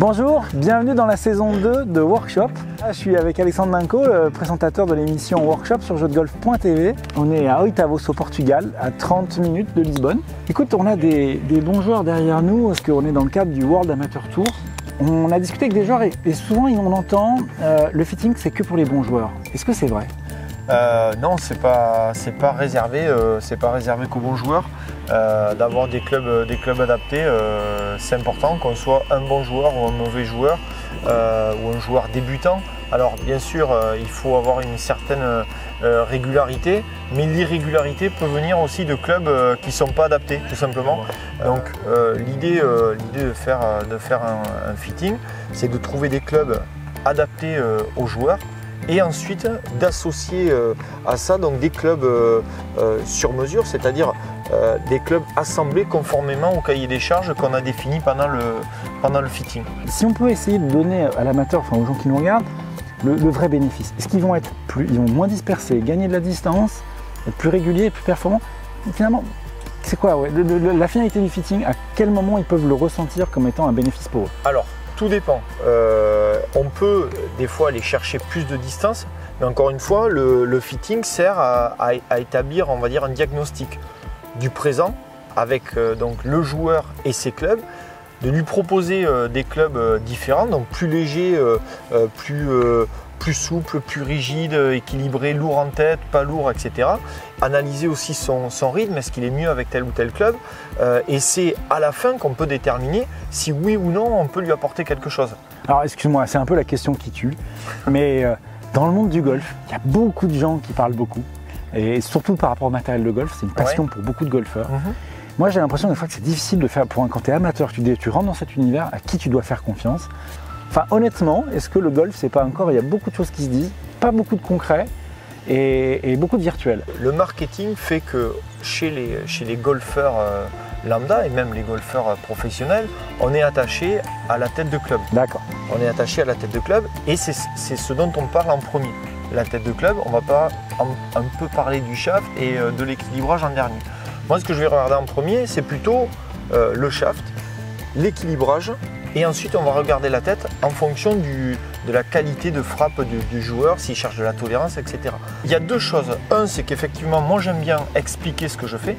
Bonjour, bienvenue dans la saison 2 de Workshop. Je suis avec Alexandre Manco, le présentateur de l'émission Workshop sur jeuxdegolf.tv. On est à Oitavos au Portugal, à 30 minutes de Lisbonne. Écoute, on a des bons joueurs derrière nous parce qu'on est dans le cadre du World Amateur Tour. On a discuté avec des joueurs et souvent on entend le fitting c'est que pour les bons joueurs. Est-ce que c'est vrai? Non, c'est pas réservé qu'aux bons joueurs. D'avoir des clubs adaptés, c'est important, qu'on soit un bon joueur ou un mauvais joueur ou un joueur débutant. Alors bien sûr, il faut avoir une certaine régularité, mais l'irrégularité peut venir aussi de clubs qui ne sont pas adaptés, tout simplement. Donc l'idée de faire un fitting, c'est de trouver des clubs adaptés aux joueurs. Et ensuite d'associer à ça donc des clubs sur mesure, c'est-à-dire des clubs assemblés conformément au cahier des charges qu'on a défini pendant le fitting. Si on peut essayer de donner à l'amateur, enfin aux gens qui nous regardent, le vrai bénéfice, est-ce qu'ils vont être ils vont moins dispersés, gagner de la distance, être plus réguliers, plus performants? Finalement, c'est quoi la finalité du fitting? À quel moment ils peuvent le ressentir comme étant un bénéfice pour eux? Alors, tout dépend. On peut des fois aller chercher plus de distance, mais encore une fois, le fitting sert à établir, on va dire, un diagnostic du présent avec donc le joueur et ses clubs, de lui proposer des clubs différents, donc plus légers, plus souples, plus rigides, équilibrés, lourds en tête, pas lourds, etc. Analyser aussi son rythme, est-ce qu'il est mieux avec tel ou tel club, et c'est à la fin qu'on peut déterminer si oui ou non on peut lui apporter quelque chose. Alors excuse-moi, c'est un peu la question qui tue, mais dans le monde du golf, il y a beaucoup de gens qui parlent beaucoup, et surtout par rapport au matériel de golf, c'est une passion pour beaucoup de golfeurs. Moi j'ai l'impression des fois que c'est difficile de faire, quand tu es amateur, tu rentres dans cet univers, à qui tu dois faire confiance. Enfin honnêtement, est-ce que le golf c'est pas encore, il y a beaucoup de choses qui se disent, pas beaucoup de concret et beaucoup de virtuel. Le marketing fait que chez les golfeurs lambda et même les golfeurs professionnels, on est attaché à la tête de club. D'accord. On est attaché à la tête de club et c'est ce dont on parle en premier. La tête de club, on va pas un peu parler du shaft et de l'équilibrage en dernier. Moi ce que je vais regarder en premier, c'est plutôt le shaft, l'équilibrage. Et ensuite, on va regarder la tête en fonction de la qualité de frappe du joueur, s'il cherche de la tolérance, etc. Il y a deux choses. Un, c'est qu'effectivement, moi j'aime bien expliquer ce que je fais.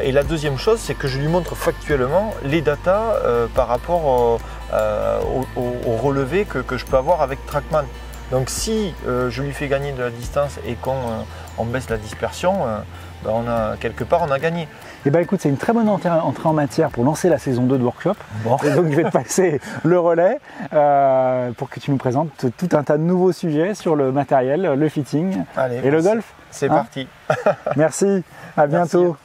Et la deuxième chose, c'est que je lui montre factuellement les datas par rapport au relevé que je peux avoir avec TrackMan. Donc si je lui fais gagner de la distance et qu'on baisse la dispersion, quelque part on a gagné. Eh bien écoute, c'est une très bonne entrée en matière pour lancer la saison 2 de Workshop. Bon. Et donc je vais te passer le relais pour que tu nous présentes tout un tas de nouveaux sujets sur le matériel, le fitting. Allez, et le golf. C'est parti. Merci, à bientôt. Merci.